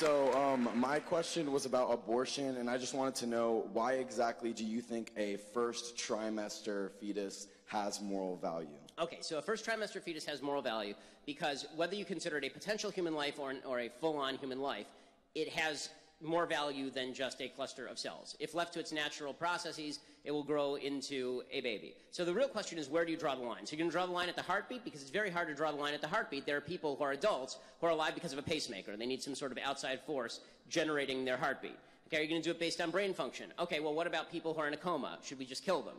So my question was about abortion, and I just wanted to know, why exactly do you think a first trimester fetus has moral value? Okay, so a first trimester fetus has moral value because whether you consider it a potential human life or a full-on human life, it has more value than just a cluster of cells. If left to its natural processes, it will grow into a baby. So the real question is, where do you draw the line? So you're going to draw the line at the heartbeat, because it's very hard to draw the line at the heartbeat. There are people who are adults who are alive because of a pacemaker. They need some sort of outside force generating their heartbeat. Okay, are you going to do it based on brain function? Okay, well, what about people who are in a coma? Should we just kill them?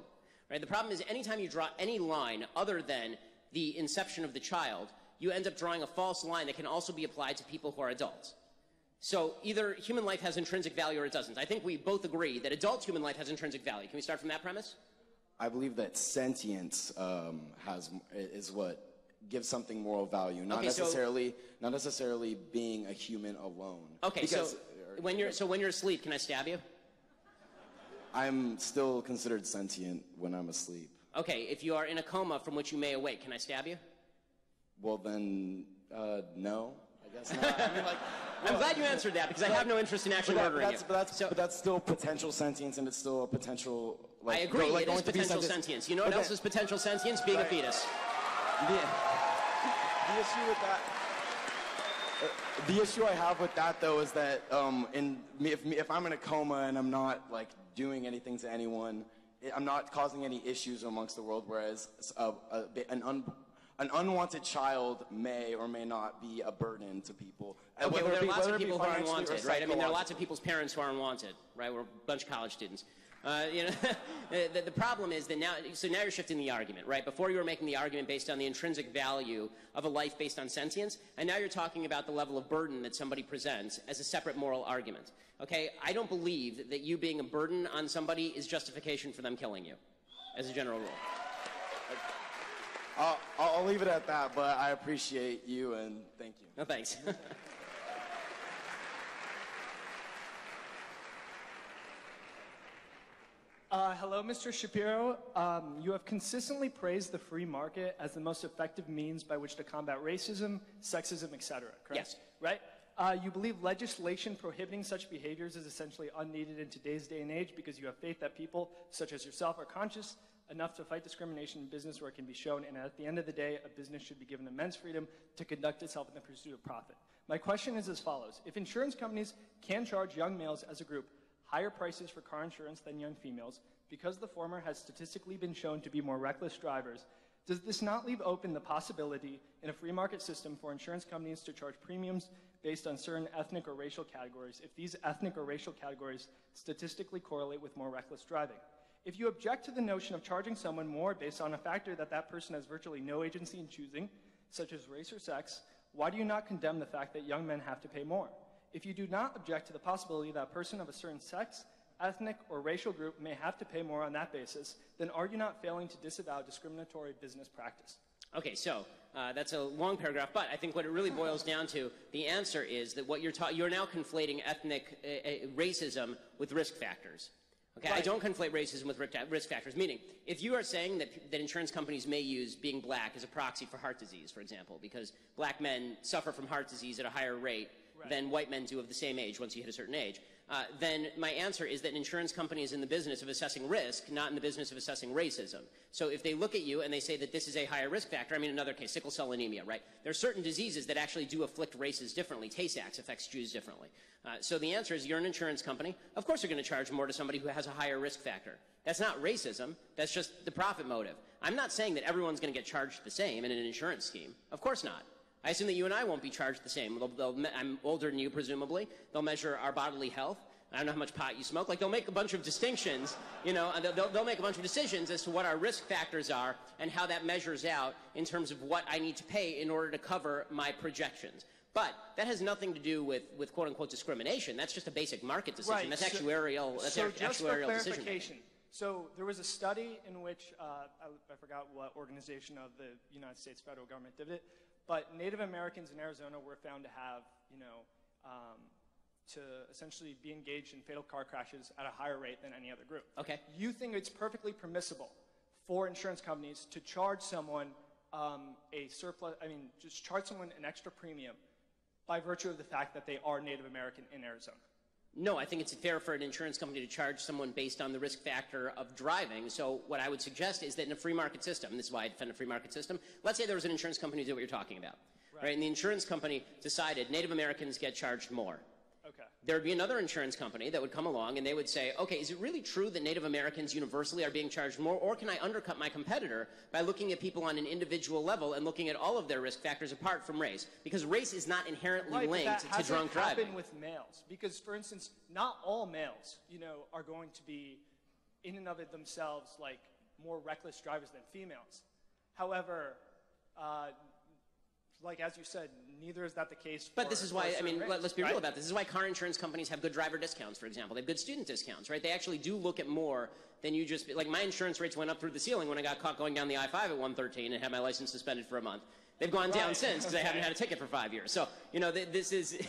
Right? The problem is, anytime you draw any line other than the inception of the child, you end up drawing a false line that can also be applied to people who are adults. So either human life has intrinsic value or it doesn't. I think we both agree that adult human life has intrinsic value. Can we start from that premise? I believe that sentience is what gives something moral value, not necessarily being a human alone. Okay, because, so when you're asleep, can I stab you? I'm still considered sentient when I'm asleep. Okay, if you are in a coma from which you may awake, can I stab you? Well then, no. I guess not. I mean, I'm glad you answered that, because I have no interest in actually murdering you. But that's still potential sentience, and it's still a potential. I agree. It is potential sentience. You know what else is potential sentience? Being a fetus. The issue with that. The issue I have with that, though, is that if I'm in a coma and I'm not doing anything to anyone, I'm not causing any issues amongst the world. Whereas an unwanted child may or may not be a burden to people. Okay, well, there are lots of people who are unwanted, right? I mean, there are lots of people's parents who are unwanted, right? We're a bunch of college students. The problem is that now you're shifting the argument, right? Before you were making the argument based on the intrinsic value of a life based on sentience, and now you're talking about the level of burden that somebody presents as a separate moral argument. Okay, I don't believe that you being a burden on somebody is justification for them killing you, as a general rule. I'll leave it at that, but I appreciate you and thank you. No, thanks. Hello, Mr. Shapiro. You have consistently praised the free market as the most effective means by which to combat racism, sexism, etc., correct? Yes. Right? You believe legislation prohibiting such behaviors is essentially unneeded in today's day and age because you have faith that people, such as yourself, are conscious enough to fight discrimination in business where it can be shown, and at the end of the day, a business should be given immense freedom to conduct itself in the pursuit of profit. My question is as follows. If insurance companies can charge young males as a group higher prices for car insurance than young females, because the former has statistically been shown to be more reckless drivers, does this not leave open the possibility in a free market system for insurance companies to charge premiums based on certain ethnic or racial categories if these ethnic or racial categories statistically correlate with more reckless driving? If you object to the notion of charging someone more based on a factor that that person has virtually no agency in choosing, such as race or sex, why do you not condemn the fact that young men have to pay more? If you do not object to the possibility that a person of a certain sex, ethnic, or racial group may have to pay more on that basis, then are you not failing to disavow discriminatory business practice? Okay, so that's a long paragraph, but I think what it really boils down to, the answer is that what you're now conflating ethnic racism with risk factors. Okay, right. I don't conflate racism with risk factors, meaning if you are saying that insurance companies may use being black as a proxy for heart disease, for example, because black men suffer from heart disease at a higher rate than white men do of the same age once you hit a certain age, then my answer is that an insurance company is in the business of assessing risk, not in the business of assessing racism. So if they look at you and they say that this is a higher risk factor, I mean another case, sickle cell anemia, right? There are certain diseases that actually do afflict races differently. Tay-Sachs affects Jews differently. So the answer is you're an insurance company. Of course you're going to charge more to somebody who has a higher risk factor. That's not racism. That's just the profit motive. I'm not saying that everyone's going to get charged the same in an insurance scheme. Of course not. I assume that you and I won't be charged the same. I'm older than you, presumably. They'll measure our bodily health. I don't know how much pot you smoke. Like, they'll make a bunch of distinctions, you know, and they'll make a bunch of decisions as to what our risk factors are and how that measures out in terms of what I need to pay in order to cover my projections. But that has nothing to do with quote-unquote discrimination. That's just a basic market decision. Right. That's actuarial, just for clarification, decision. So there was a study in which, I forgot what organization of the United States federal government did it, but Native Americans in Arizona were found to have, you know, to essentially be engaged in fatal car crashes at a higher rate than any other group. Okay. You think it's perfectly permissible for insurance companies to charge someone a surplus, just charge someone an extra premium by virtue of the fact that they are Native American in Arizona? No, I think it's fair for an insurance company to charge someone based on the risk factor of driving. So what I would suggest is that in a free market system, and this is why I defend a free market system, let's say there was an insurance company who did what you're talking about. Right? And the insurance company decided Native Americans get charged more. Okay. There would be another insurance company that would come along and they would say, okay, is it really true that Native Americans universally are being charged more, or can I undercut my competitor by looking at people on an individual level and looking at all of their risk factors apart from race? Because race is not inherently linked to drunk driving. That hasn't happened with males. Because, for instance, not all males, are going to be, in and of it themselves, like, more reckless drivers than females. However, like, as you said, neither is that the case for... But this is why, I mean, let's be real about this. This is why car insurance companies have good driver discounts, for example. They have good student discounts, right? They actually do look at more than you just... Like, my insurance rates went up through the ceiling when I got caught going down the I-5 at 113 and had my license suspended for a month. They've gone down since because I haven't had a ticket for 5 years. So, this is...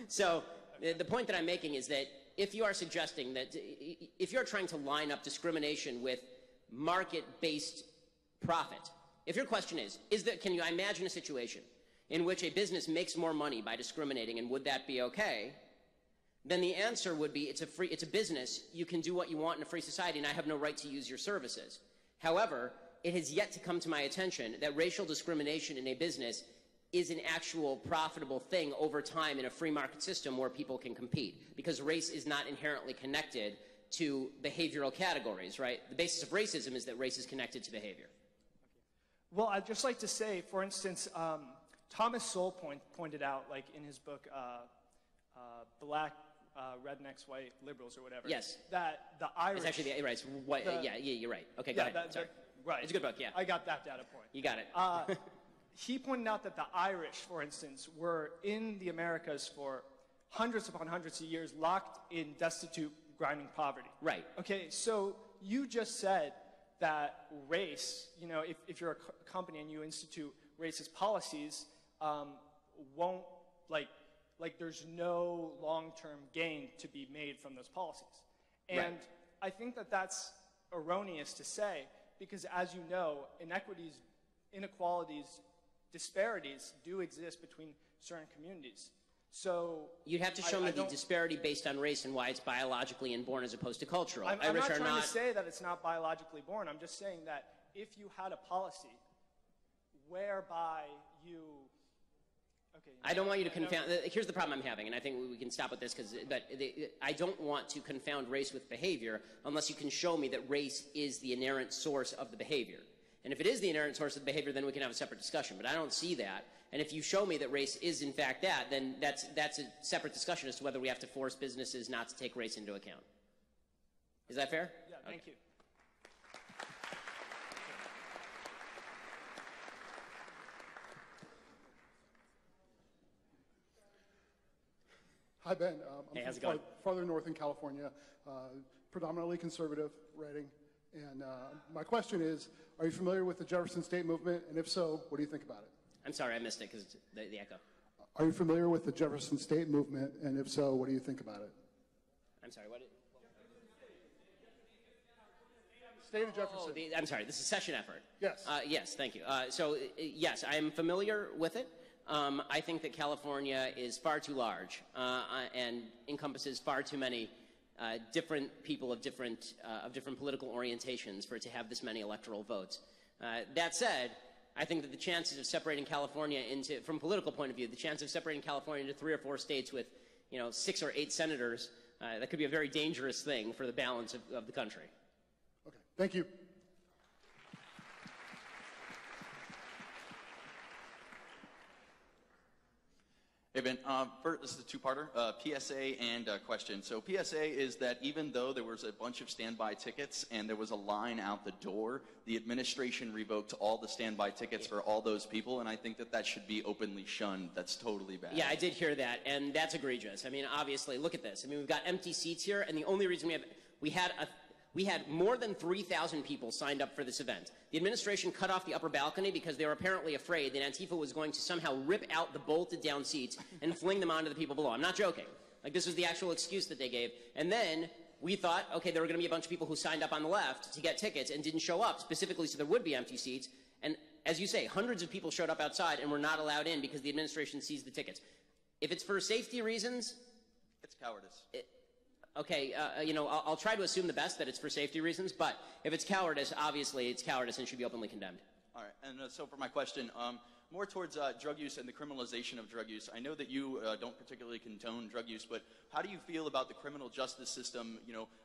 So, the point that I'm making is that if you are suggesting that... If you're trying to line up discrimination with market-based profit, if your question is that... Can you imagine a situation in which a business makes more money by discriminating, and would that be okay? Then the answer would be, it's a business, you can do what you want in a free society, and I have no right to use your services. However, it has yet to come to my attention that racial discrimination in a business is an actual profitable thing over time in a free market system where people can compete, because race is not inherently connected to behavioral categories, right? The basis of racism is that race is connected to behavior. Well, I'd just like to say, for instance, Thomas Sowell pointed out, like in his book, Black Rednecks, White Liberals, or whatever. Yes. That the Irish. It's actually right. It's white. Yeah, you're right. Okay, go ahead. Sorry. Right. It's a good book. Yeah. I got that data point. You got it. He pointed out that the Irish, for instance, were in the Americas for hundreds upon hundreds of years, locked in destitute, grinding poverty. Right. Okay. So you just said that race, if you're a company and you institute racist policies, won't, like there's no long-term gain to be made from those policies. And right. I think that that's erroneous to say, because as you know, inequities, inequalities, disparities do exist between certain communities. So you'd have to show me the disparity based on race and why it's biologically inborn as opposed to cultural. I'm not trying to say that it's not biologically born. I'm just saying that if you had a policy whereby you... Okay, I don't want you to confound... Here's the problem I'm having, and I think we can stop with this, but I don't want to confound race with behavior unless you can show me that race is the inherent source of the behavior. And if it is the inherent source of the behavior, then we can have a separate discussion. But I don't see that. And if you show me that race is in fact that, then that's a separate discussion as to whether we have to force businesses not to take race into account. Is that fair? Yeah, thank you. Hi, Ben. Hey, how's it from going? Farther north in California, predominantly conservative writing. And my question is, are you familiar with the Jefferson State movement? And if so, what do you think about it? I'm sorry, I missed it because the echo. Are you familiar with the Jefferson State movement? And if so, what do you think about it? I'm sorry, what? State of Jefferson. I'm sorry, the secession effort. Yes. Yes, thank you. Yes, I am familiar with it. I think that California is far too large and encompasses far too many different people of different political orientations for it to have this many electoral votes. That said, I think that the chances of separating California from a political point of view, the chance of separating California into 3 or 4 states with, 6 or 8 senators, that could be a very dangerous thing for the balance of the country. Okay, thank you. Hey, Ben. This is a two-parter, PSA and question. So PSA is that even though there was a bunch of standby tickets and there was a line out the door, the administration revoked all the standby tickets for all those people, and I think that that should be openly shunned. That's totally bad. Yeah, I did hear that, and that's egregious. I mean, obviously, look at this. I mean, we've got empty seats here, and the only reason we had more than 3,000 people signed up for this event. The administration cut off the upper balcony because they were apparently afraid that Antifa was going to somehow rip out the bolted down seats and fling them onto the people below. I'm not joking. Like, this was the actual excuse that they gave. And then we thought, okay, there were going to be a bunch of people who signed up on the left to get tickets and didn't show up specifically so there would be empty seats. And as you say, hundreds of people showed up outside and were not allowed in because the administration seized the tickets. If it's for safety reasons, It's cowardice. okay, I'll try to assume the best, that it's for safety reasons, but if it's cowardice, obviously it's cowardice and should be openly condemned. All right, and so for my question, more towards drug use and the criminalization of drug use. I know that you don't particularly condone drug use, but how do you feel about the criminal justice system,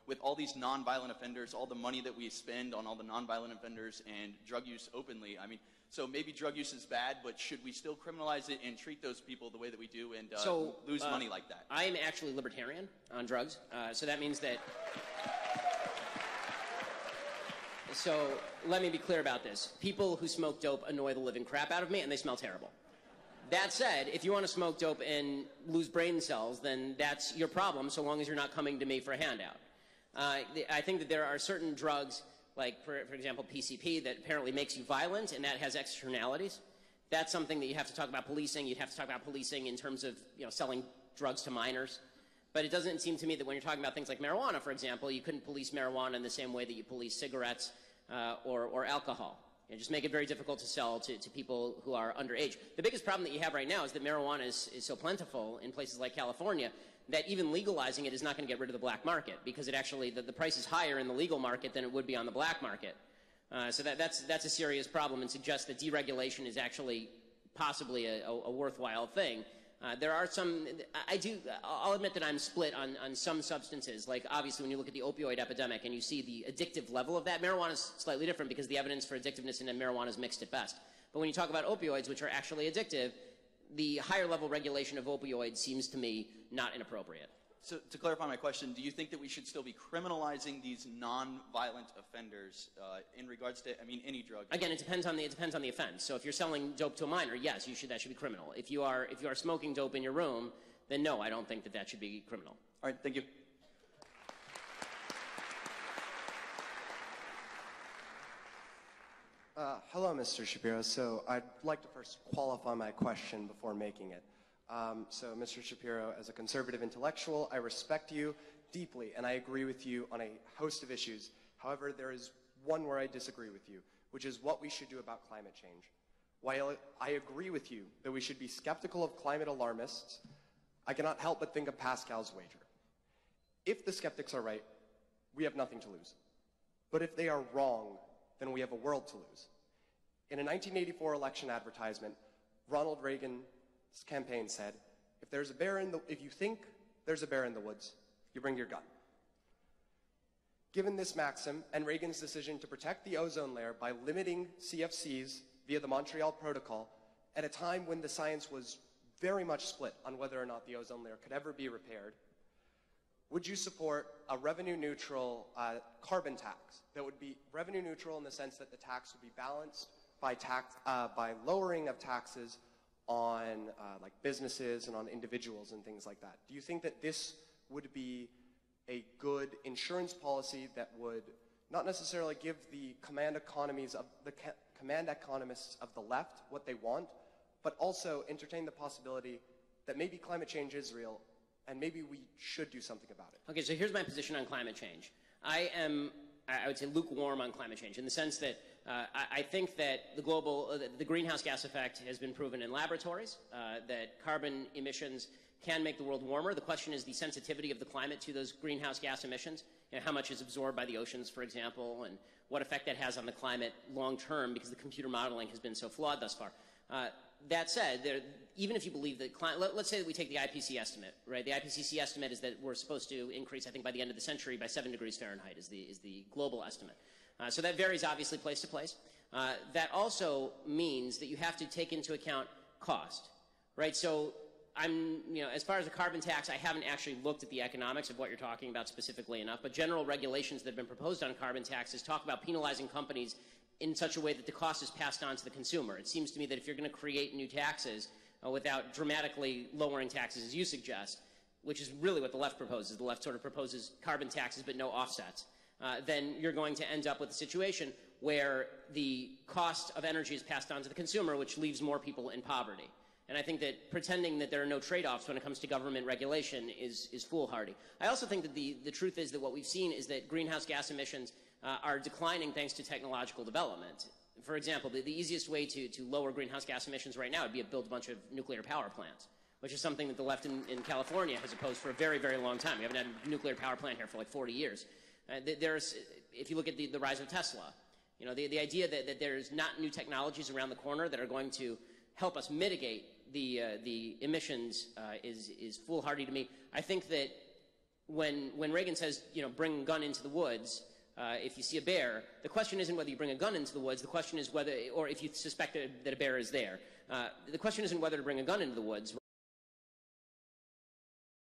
with all these nonviolent offenders, all the money that we spend on all the nonviolent offenders and drug use openly? I mean, so maybe drug use is bad, but should we still criminalize it and treat those people the way that we do and lose money like that? I am actually libertarian on drugs, so that means that... So let me be clear about this. People who smoke dope annoy the living crap out of me, and they smell terrible. That said, if you want to smoke dope and lose brain cells, then that's your problem, so long as you're not coming to me for a handout. I think that there are certain drugs, like, for example, PCP, that apparently makes you violent, and that has externalities. That's something that you have to talk about policing. You'd have to talk about policing in terms of selling drugs to minors. But it doesn't seem to me that when you're talking about things like marijuana, for example, you couldn't police marijuana in the same way that you police cigarettes or alcohol. Just make it very difficult to sell to people who are underage. The biggest problem that you have right now is that marijuana is so plentiful in places like California that even legalizing it is not going to get rid of the black market, because it actually, the price is higher in the legal market than it would be on the black market. So that's a serious problem, and suggests that deregulation is actually possibly a worthwhile thing. There are some, I'll admit that I'm split on some substances. Like, obviously, when you look at the opioid epidemic and you see the addictive level of that, marijuana is slightly different because the evidence for addictiveness in marijuana is mixed at best. But when you talk about opioids, which are actually addictive, the higher level regulation of opioids seems to me not inappropriate. So to clarify my question, do you think that we should still be criminalizing these non-violent offenders in regards to, any drug? Again, it depends on the offense. So if you're selling dope to a minor, yes, that should be criminal. If you are smoking dope in your room, then no, I don't think that should be criminal. All right, thank you. Hello, Mr. Shapiro. So I'd like to first qualify my question before making it. So, Mr. Shapiro, as a conservative intellectual, I respect you deeply, and I agree with you on a host of issues. However, there is one where I disagree with you, which is what we should do about climate change. While I agree with you that we should be skeptical of climate alarmists, I cannot help but think of Pascal's wager. If the skeptics are right, we have nothing to lose. But if they are wrong, then we have a world to lose. In a 1984 election advertisement, Ronald Reagan's campaign said, if you think there's a bear in the woods, you bring your gun. Given this maxim and Reagan's decision to protect the ozone layer by limiting CFCs via the Montreal Protocol at a time when the science was very much split on whether or not the ozone layer could ever be repaired, would you support a revenue-neutral carbon tax that would be revenue-neutral in the sense that the tax would be balanced by lowering of taxes on like businesses and on individuals and things like that? Do you think that this would be a good insurance policy that would not necessarily give the command economists of the left what they want, but also entertain the possibility that maybe climate change is real and maybe we should do something about it? Okay, so here's my position on climate change. I would say lukewarm on climate change in the sense that I think that the greenhouse gas effect has been proven in laboratories, that carbon emissions can make the world warmer. The question is the sensitivity of the climate to those greenhouse gas emissions, how much is absorbed by the oceans, for example, and what effect that has on the climate long term, because the computer modeling has been so flawed thus far. That said, even if you believe that let's say that we take the IPCC estimate, right? The IPCC estimate is that we're supposed to increase, I think, by the end of the century by 7 degrees Fahrenheit is the global estimate. So that varies obviously place to place. That also means that you have to take into account cost, right? So as far as the carbon tax, I haven't actually looked at the economics of what you're talking about specifically enough, but general regulations that have been proposed on carbon taxes talk about penalizing companies in such a way that the cost is passed on to the consumer. It seems to me that if you're going to create new taxes without dramatically lowering taxes, as you suggest, which is really what the left proposes, the left sort of proposes carbon taxes but no offsets, then you're going to end up with a situation where the cost of energy is passed on to the consumer, which leaves more people in poverty. And I think that pretending that there are no trade-offs when it comes to government regulation is foolhardy. I also think that the truth is that what we've seen is that greenhouse gas emissions are declining thanks to technological development. For example, the easiest way to lower greenhouse gas emissions right now would be to build a bunch of nuclear power plants. which is something that the left in California has opposed for a very, very long time. We haven't had a nuclear power plant here for like 40 years. If you look at the rise of Tesla, you know, the idea that there's not new technologies around the corner that are going to help us mitigate the emissions is foolhardy to me. I think that when Reagan says, you know, bring a gun into the woods, if you see a bear, the question isn't whether you bring a gun into the woods. The question is whether, or if you suspect that a bear is there. The question isn't whether to bring a gun into the woods.